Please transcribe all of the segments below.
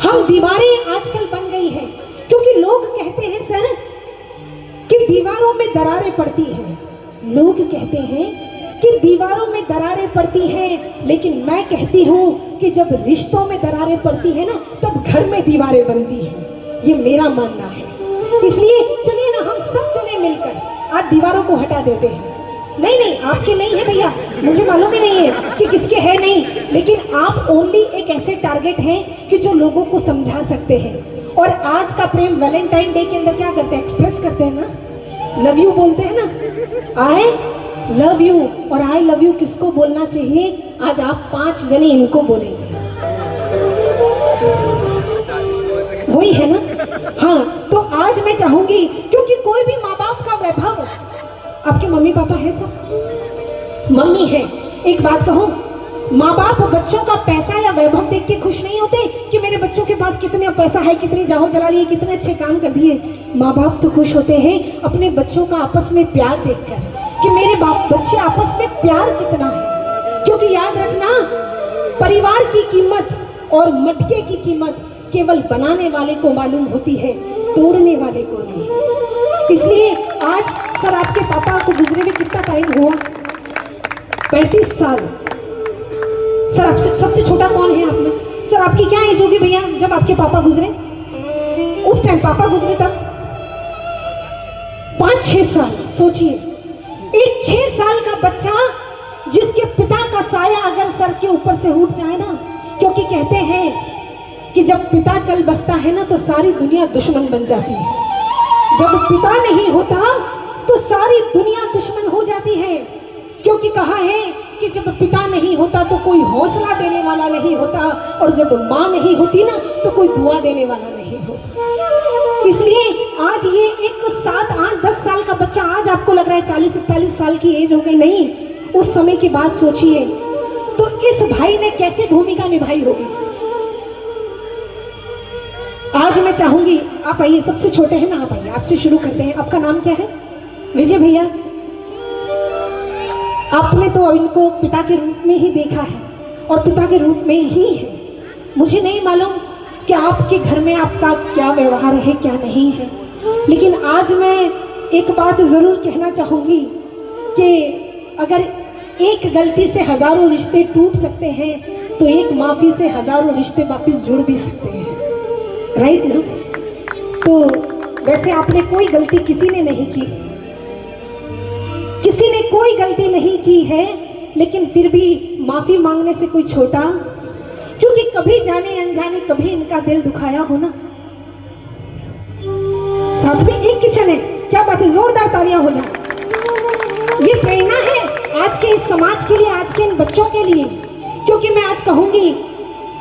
हम दीवारें आजकल बन गई है क्योंकि लोग कहते हैं सर कि दीवारों में दरारें पड़ती हैं। लोग कहते हैं कि दीवारों में दरारें पड़ती हैं, लेकिन मैं कहती हूँ कि जब रिश्तों में दरारें पड़ती है ना तब घर में दीवारें बनती हैं। ये मेरा मानना है। इसलिए चलिए ना हम सब चले मिलकर आज दीवारों को हटा देते हैं। नहीं नहीं, आपके नहीं है भैया, मुझे मालूम ही नहीं है कि किसके है नहीं, लेकिन आप ओनली एक ऐसे टारगेट हैं कि जो लोगों को समझा सकते हैं। और आज का प्रेम वैलेंटाइन डे के अंदर क्या करते हैं, एक्सप्रेस करते हैं ना, लव यू बोलते हैं ना, आई लव यू। और आई लव यू किसको बोलना चाहिए, आज आप 5 जने इनको बोलेंगे, वही है ना। हाँ, तो आज मैं चाहूंगी क्योंकि कोई भी माँ बाप का वैभव, आपके मम्मी पापा है सब, मम्मी है, एक बात कहूँ, माँ बाप बच्चों का पैसा या वैभव देख के खुश नहीं होते कि मेरे बच्चों के पास कितना पैसा है, कितनी जाहो जला लिए, कितने अच्छे काम कर दिए। माँ बाप तो खुश होते हैं अपने बच्चों का आपस में प्यार देखकर कि मेरे बच्चे आपस में प्यार कितना है। क्योंकि याद रखना, परिवार की कीमत और मटके की कीमत केवल बनाने वाले को मालूम होती है, तोड़ने वाले को नहीं। इसलिए आज सर आपके पापा को गुजरे हुए कितना टाइम हुआ, 35 साल। सर आपसे सबसे छोटा कौन है आप में, सर आपकी क्या एज होगी भैया जब आपके पापा गुजरे, उस टाइम पापा गुजरे तब 5-6 साल। सोचिए, एक 6 साल का बच्चा जिसके पिता का साया अगर सर के ऊपर से उठ जाए ना, क्योंकि कहते हैं कि जब पिता चल बसता है ना तो सारी दुनिया दुश्मन बन जाती है, जब पिता नहीं होता तो सारी दुनिया दुश्मन हो जाती है। क्योंकि कहा है कि जब पिता नहीं होता तो कोई हौसला देने वाला नहीं होता, और जब माँ नहीं होती ना तो कोई दुआ देने वाला नहीं होता। इसलिए आज ये एक 7, 8, 10 साल का बच्चा, आज आपको लग रहा है 40-41 साल की एज हो गई, नहीं, उस समय की बात सोचिए तो इस भाई ने कैसे भूमिका निभाई होगी। आज मैं चाहूंगी आप आइए, सबसे छोटे हैं ना आप आइए, आपसे शुरू करते हैं। आपका नाम क्या है, विजय भैया। आपने तो इनको पिता के रूप में ही देखा है और पिता के रूप में ही है। मुझे नहीं मालूम कि आपके घर में आपका क्या व्यवहार है क्या नहीं है, लेकिन आज मैं एक बात जरूर कहना चाहूंगी कि अगर एक गलती से हजारों रिश्ते टूट सकते हैं तो एक माफी से हजारों रिश्ते वापस जुड़ भी सकते हैं, राइट ना। तो वैसे आपने कोई गलती किसी ने नहीं की, किसी ने कोई गलती नहीं की है, लेकिन फिर भी माफी मांगने से कोई छोटा, क्योंकि कभी जाने अनजाने कभी इनका दिल दुखाया हो ना। साथ में एक किचन है, क्या बात है, जोरदार तालियां हो जाए। ये प्रेरणा है आज के इस समाज के लिए, आज के इन बच्चों के लिए। क्योंकि मैं आज कहूंगी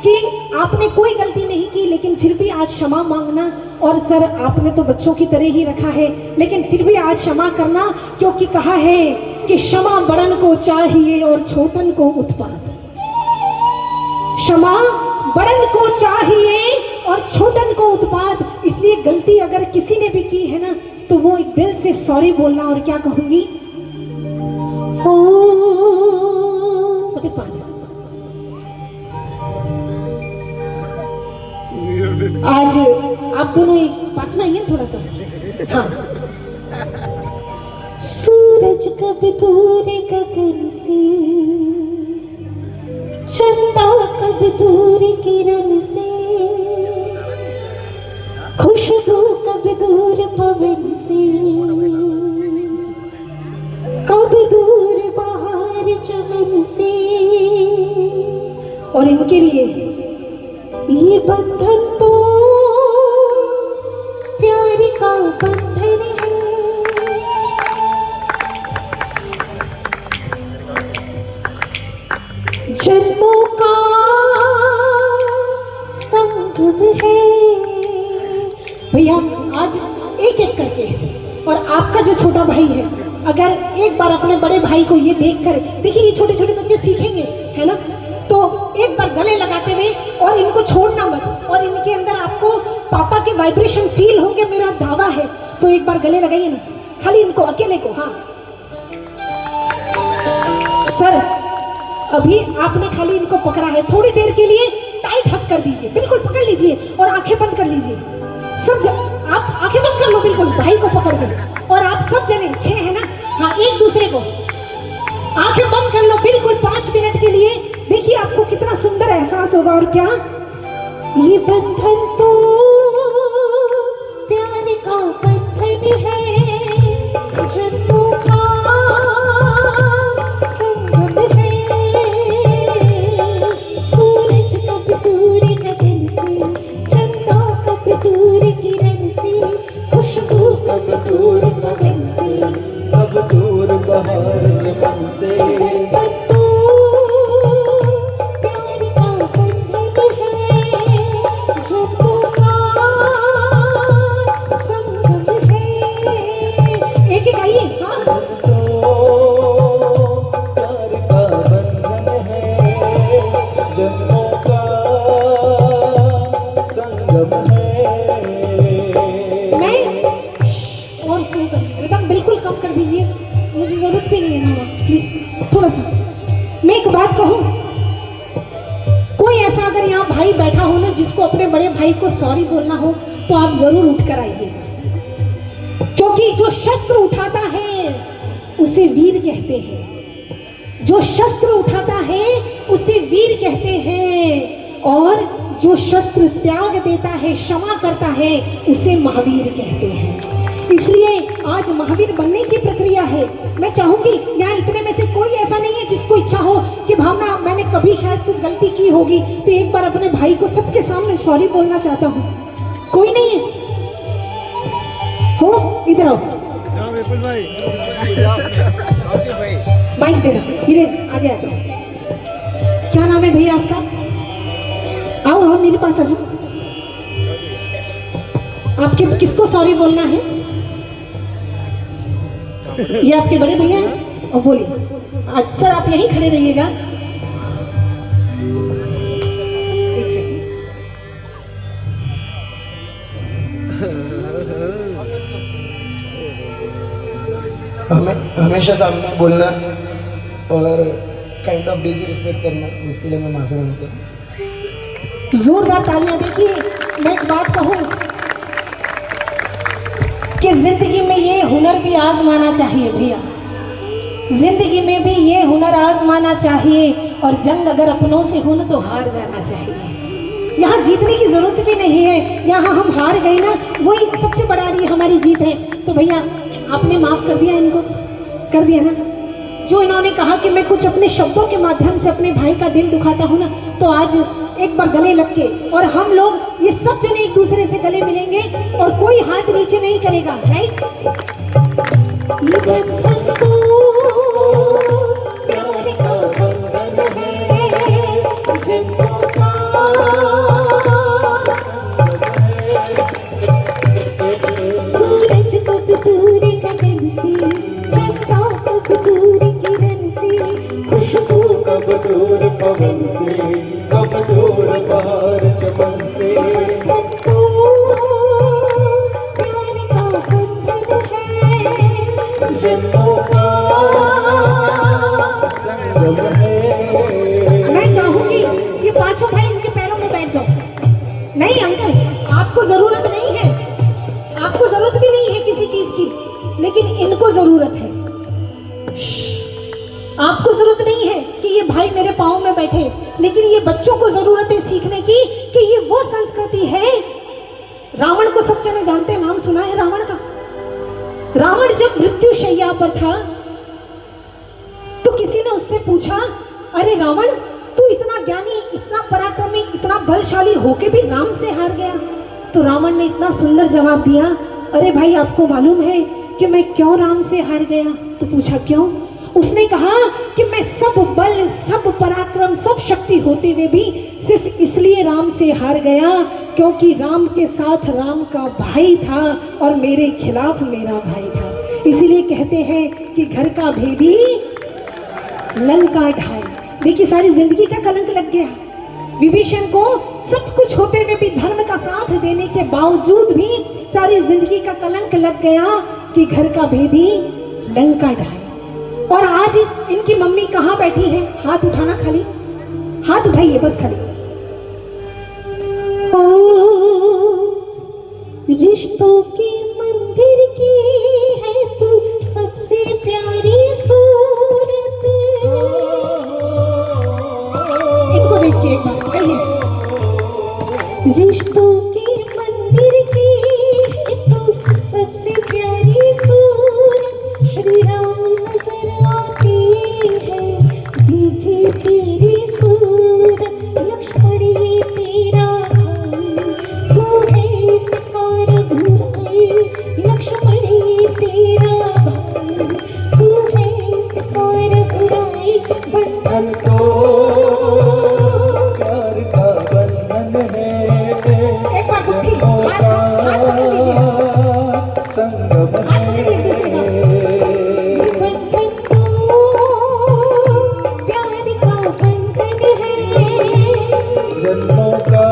कि आपने कोई गलती नहीं की, लेकिन फिर भी आज क्षमा मांगना, और सर आपने तो बच्चों की तरह ही रखा है, लेकिन फिर भी आज क्षमा करना, क्योंकि कहा है कि क्षमा बड़न को चाहिए और छोटन को उत्पात। क्षमा बड़न को चाहिए और छोटन को उत्पात। इसलिए गलती अगर किसी ने भी की है ना तो वो एक दिल से सॉरी बोलना। और क्या कहूंगी, सफेद पानी। आज आप दोनों एक पास में आइए थोड़ा सा। हाँ, सूरज कब दूर गगन से, चंदा कब दूर किरण से, खुशबू कब दूर पवन से, कब दूर बाहर चमन से। और इनके लिए ये बंधन तो प्यार का बंधन है, जन्मों का संगम है। भैया आज एक एक करके, और आपका जो छोटा भाई है, अगर एक बार अपने बड़े भाई को ये देखकर, देखिए ये छोटे छोटे बच्चे सीखेंगे है ना, तो एक बार गले लगाते हुए, और इनको छोड़ना मत, और इनके अंदर आपको पापा के वाइब्रेशन फील होंगे, मेरा दावा है। तो एक बार गले लगाइए ना, खाली इनको अकेले को। हाँ सर, अभी आपने खाली इनको पकड़ा है, थोड़ी देर के लिए टाइट हक कर दीजिए, बिल्कुल पकड़ लीजिए। लीजिए और आंखें बंद कर लीजिए। आप आंखें बंद कर लो बिल्कुल, भाई को पकड़ के, और आप सब जने 6 है ना, हाँ, एक दूसरे को आंखें बंद कर लो बिल्कुल 5 मिनट के लिए। देखिए आपको कितना सुंदर एहसास होगा। और क्या ये बंधन तो प्यार का बंधन है, जन्मों का संगम है। सूरज कब दूर गगन से, चंदा कब दूर किरण से, खुशबू कब दूर गगन से, कब दूर बहार चमन से। एकदम बिल्कुल कम कर दीजिए, मुझे जरूरत भी नहीं है मामा, प्लीज थोड़ा सा। मैं एक बात कहूँ, कोई ऐसा अगर यहाँ भाई बैठा हो ना जिसको अपने बड़े भाई को सॉरी बोलना हो, तो आप जरूर उठ कर आइएगा, क्योंकि जो शस्त्र उठाता है उसे वीर कहते हैं। जो शस्त्र उठाता है उसे वीर कहते हैं, और जो शस्त्र त्याग देता है, क्षमा करता है, उसे महावीर कहते हैं। इसलिए आज महावीर बनने की प्रक्रिया है। मैं चाहूंगी यहाँ इतने में से कोई ऐसा नहीं है जिसको इच्छा हो कि भावना मैंने कभी शायद कुछ गलती की होगी तो एक बार अपने भाई को सबके सामने सॉरी बोलना चाहता हूँ। कोई नहीं है? हो इधर आओ, बाइक देना, हीरे आगे आ जाओ। क्या नाम है भैया आपका? आओ आओ मेरे पास आ जाओ। आपके किसको सॉरी बोलना है? ये आपके बड़े भैया हैं, और बोलिए। आज सर आप यहीं खड़े रहिएगा, एक सेकंड। हमेशा सामने बोलना और काइंड ऑफ डिसरिस्पेक्ट करना, उसके लिए मैं माफी मांगता हूँ। जोरदार तालियां। देखिए मैं एक बात कहूँ कि जिंदगी में ये हुनर भी आजमाना चाहिए भैया, जिंदगी में भी ये हुनर आजमाना चाहिए, और जंग अगर अपनों से हो न तो हार जाना चाहिए। यहाँ जीतने की जरूरत भी नहीं है, यहाँ हम हार गए ना वही सबसे बड़ा रही हमारी जीत है। तो भैया आपने माफ कर दिया इनको, कर दिया ना? जो इन्होंने कहा कि मैं कुछ अपने शब्दों के माध्यम से अपने भाई का दिल दुखाता हूँ ना, तो आज एक बार गले लग के, और हम लोग ये सब जने एक दूसरे से गले मिलेंगे और कोई हाथ नीचे नहीं करेगा, राइट? सूरज कब दूर गगन से, चंदा कब दूर किरण से, खुशबू कब दूर पवन से, कब दूर बहार चमन से। जन्मों का संगम है। मैं चाहूंगी ये पांचों भाई इनके पैरों में बैठ जाओ। नहीं अंकल, आपको जरूरत नहीं है, आपको जरूरत भी नहीं है किसी चीज की, लेकिन इनको जरूरत है। आपको जरूरत नहीं है कि ये भाई मेरे पाँव में बैठे, लेकिन ये बच्चों को जरूरत है सीखने की कि ये वो संस्कृति है। रावण को सब जने जानते हैं, नाम सुना है रावण का? रावण जब मृत्यु शैया पर था तो किसी ने उससे पूछा, अरे रावण तू इतना ज्ञानी, इतना पराक्रमी, इतना बलशाली होके भी राम से हार गया? तो रावण ने इतना सुंदर जवाब दिया, अरे भाई आपको मालूम है कि मैं क्यों राम से हार गया? तो पूछा क्यों? उसने कहा कि मैं सब बल, सब पराक्रम, सब शक्ति होते हुए भी सिर्फ इसलिए राम से हार गया क्योंकि राम के साथ राम का भाई था और मेरे खिलाफ मेरा भाई था। इसीलिए कहते हैं कि घर का भेदी लंका ढाई। देखिए सारी जिंदगी का कलंक लग गया विभीषण को, सब कुछ होते हुए भी धर्म का साथ देने के बावजूद भी सारी जिंदगी का कलंक लग गया कि घर का भेदी लंका ढाई। और आज इनकी मम्मी कहाँ बैठी है? हाथ उठाना, खाली हाथ उठाइए बस, खाली। रिश्तों के मंदिर की है तू सबसे प्यारी सूरत। इनको देख के एक बार कहिए, रिश्तों के मंदिर की है तू सबसे प्यारी सूरत। श्री राम नजर आते हैं दीदी तेरी सूरत। लक्ष्मण ये तेरा भाई तू है इसका रघुराई। लक्ष्मण ये तेरा भाई तू है इसका रघुराई। बंधन तो प्यार का बंधन है, एक बार मुट्ठी हाथ पकड़ लीजिए, संगम हाथ पकड़िए एक दूसरे का। बंधन तो प्यार का बंधन है, जन्मों का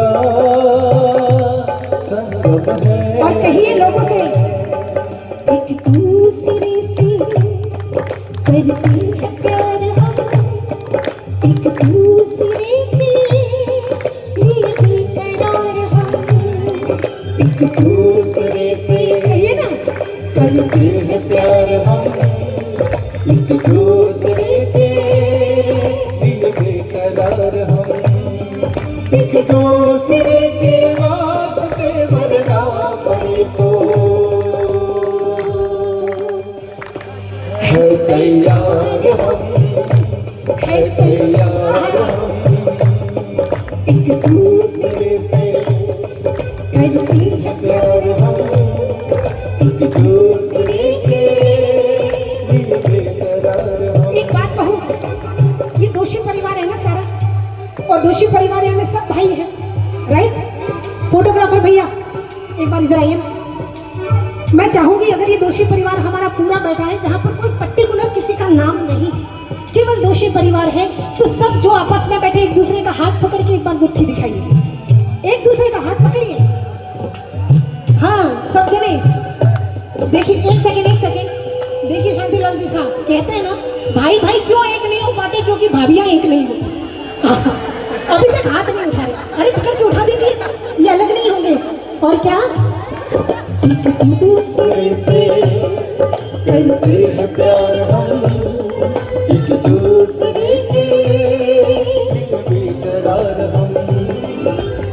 संगम है। और कहिए लोगों से, एक दूसरे से करते हैं प्यार हम, एक दूसरे के लिए बेकरार हम। एक दूसरे से कहिए ना, करते हैं प्यार हम, एक दूसरे के लिए बेकरार हम। एक दूसरे के वास्ते मरना पड़े तो है तैयार हम, है तैयार हम। एक दूसरे से करते हैं प्यार हम, एक दूसरे के लिए बेकरार हम। एक बात कहूँ, ये दोषी परिवार है ना सारा, और दोषी परिवार यानी सब भाई है, राइट? फोटोग्राफर भैया एक बार इधर आइए। मैं चाहूंगी अगर ये दोषी परिवार हमारा पूरा बैठा है, जहाँ पर कोई पर्टिकुलर किसी का नाम नहीं है, केवल दोषी परिवार है, तो सब जो आपस में बैठे एक दूसरे का हाथ पकड़ के एक बार मुट्ठी दिखाइए, एक दूसरे का हाथ पकड़िए। हाँ सब जने देखिए, एक सेकेंड देखिए। शांतिलाल जी साहब कहते हैं ना, भाई भाई क्यों एक नहीं हो पाते? क्योंकि भाभियां एक नहीं होती। अभी तक हाथ नहीं उठा रहे, अरे पकड़ के उठा दीजिए, ये अलग नहीं होंगे। और क्या, एक दूसरे से करते हैं प्यार हम, एक दूसरे के लिए बेकरार हम।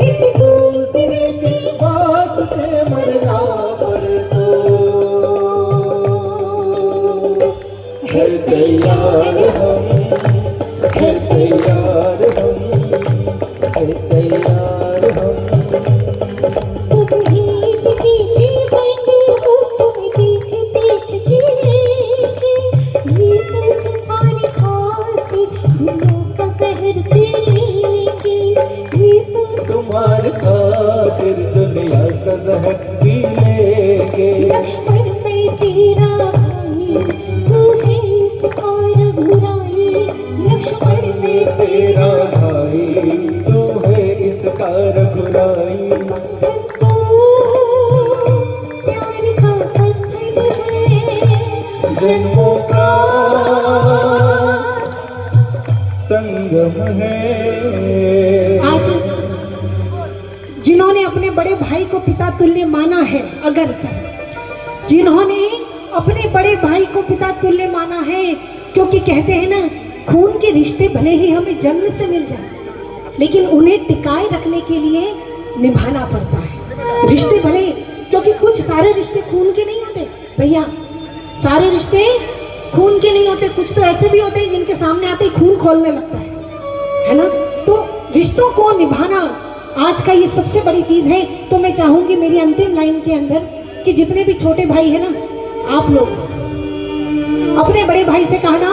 एक दूसरे के वास्ते मरना पड़े तो है तैयार हम, है तैयार हम, है तैयार हम। तुम गीत की जीवन हो, तुम देख देख जीलेंगे। ये तो तुम्हारी खातिर दुनिया का जहर पी लेंगे। ये तो तुम्हारे खातिर दुनिया का जहर पी लेंगे। लक्ष्मण में तेरा भाई तू है इसका रघुराई। लक्ष्मण में तेरा भाई तू है इसका रघुराई। तो प्यार का बंधन है, जन्मों का संगम है। आज जिन्होंने अपने बड़े भाई को पिता तुल्य माना है, अगर सर जिन्होंने अपने बड़े भाई को पिता तुल्य माना है, क्योंकि कहते हैं ना, खून के रिश्ते भले ही हमें जन्म से मिल जाए, लेकिन उन्हें टिकाए रखने के लिए निभाना पड़ता है। रिश्ते भले, क्योंकि कुछ सारे रिश्ते खून के नहीं होते भैया, सारे रिश्ते खून के नहीं होते। कुछ तो ऐसे भी होते हैं जिनके सामने आते ही खून खोलने लगता है ना? तो रिश्तों को निभाना आज का ये सबसे बड़ी चीज है। तो मैं चाहूंगी मेरी अंतिम लाइन के अंदर कि जितने भी छोटे भाई है ना, आप लोग अपने बड़े भाई से कहना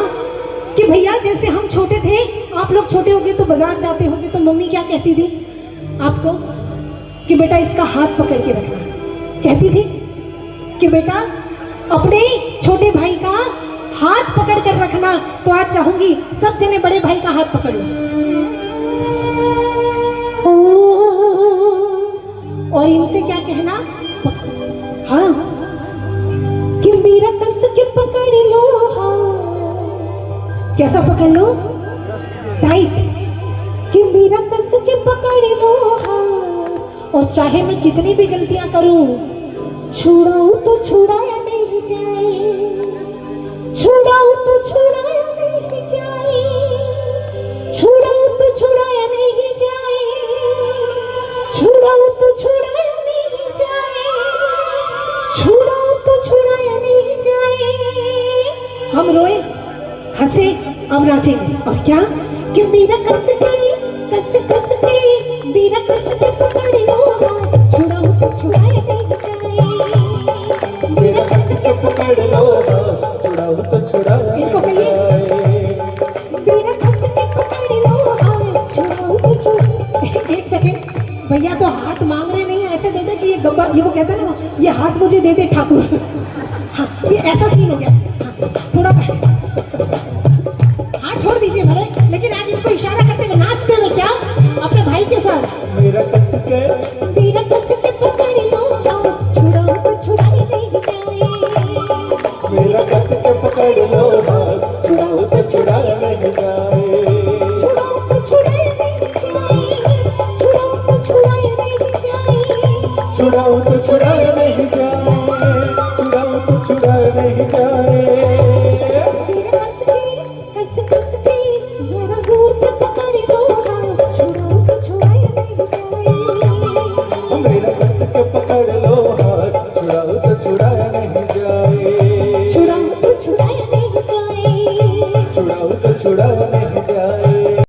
कि भैया जैसे हम छोटे थे, आप लोग छोटे हो गए तो बाजार जाते होगे, तो मम्मी क्या कहती थी आपको कि बेटा इसका हाथ पकड़ के रखना। कहती थी कि बेटा अपने छोटे भाई का हाथ पकड़ कर रखना। तो आज चाहूंगी सब जने बड़े भाई का हाथ पकड़ लो, और इनसे क्या कहना, हाँ कि मेरा कस के पकड़ लो हाथ। कैसा पकड़ लो? टाइट। कि मेरा कस के पकड़ लो हाथ, और चाहे मैं कितनी भी गलतियां करूं, छुड़ाऊं तो छुड़ाया नहीं जाए, छुड़ाऊं तो छुड़ाया नहीं जाए, छुड़ाऊं तो छुड़ाया नहीं जाए, छुड़ाऊं तो छुड़ाया नहीं जाए, छुड़ाऊं तो छुड़ाया नहीं जाए। हम रोए, हंसे, अब नाचेंगे। और क्या कि मेरा कस के मेरा कस के पकड़ लो हाथ, छुड़ाऊं तो छुड़ाया नहीं जाए। मेरा कस के पकड़ लो हाथ, छुड़ाओ तो छुड़ाया इनको नहीं कहिए। जाए। मेरा कस के पकड़ लो हाथ, छुड़ाऊं तो छुड़ाया। एक सेकंड भैया, तो हाथ मांग रहे नहीं है, ऐसे दे दे कि ये गब्बर, ये वो कहता है ना, ये हाथ मुझे दे दे ठाकुर। हाँ, ये ऐसा सीन हो गया। हाँ, थोड़ा हाथ छोड़ दीजिए भले, लेकिन आज इनको इशारा करते हुए नाचते हुए क्या अपने भाई के साथ। मेरा कस के मेरा कस के पकड़ लो हाथ, छुड़ाऊं तो छुड़ाया नहीं जाए। मेरा कस के पकड़ लो हाथ, छुड़ाओ तो छुड़ाया नहीं जाए। छुड़ाऊं तो छुड़ाया नहीं जाए, छुड़ाऊं तो छुड़ाया नहीं जाए। छुड़ाओ तो छुड़ाया नहीं जाए, छुड़ाओ तो छुड़ाया नहीं जाए। मेरा कस के जरा जोर से पकड़ लो हाथ, छुड़ाऊं तो छुड़ाया नहीं जाए। मेरा कस के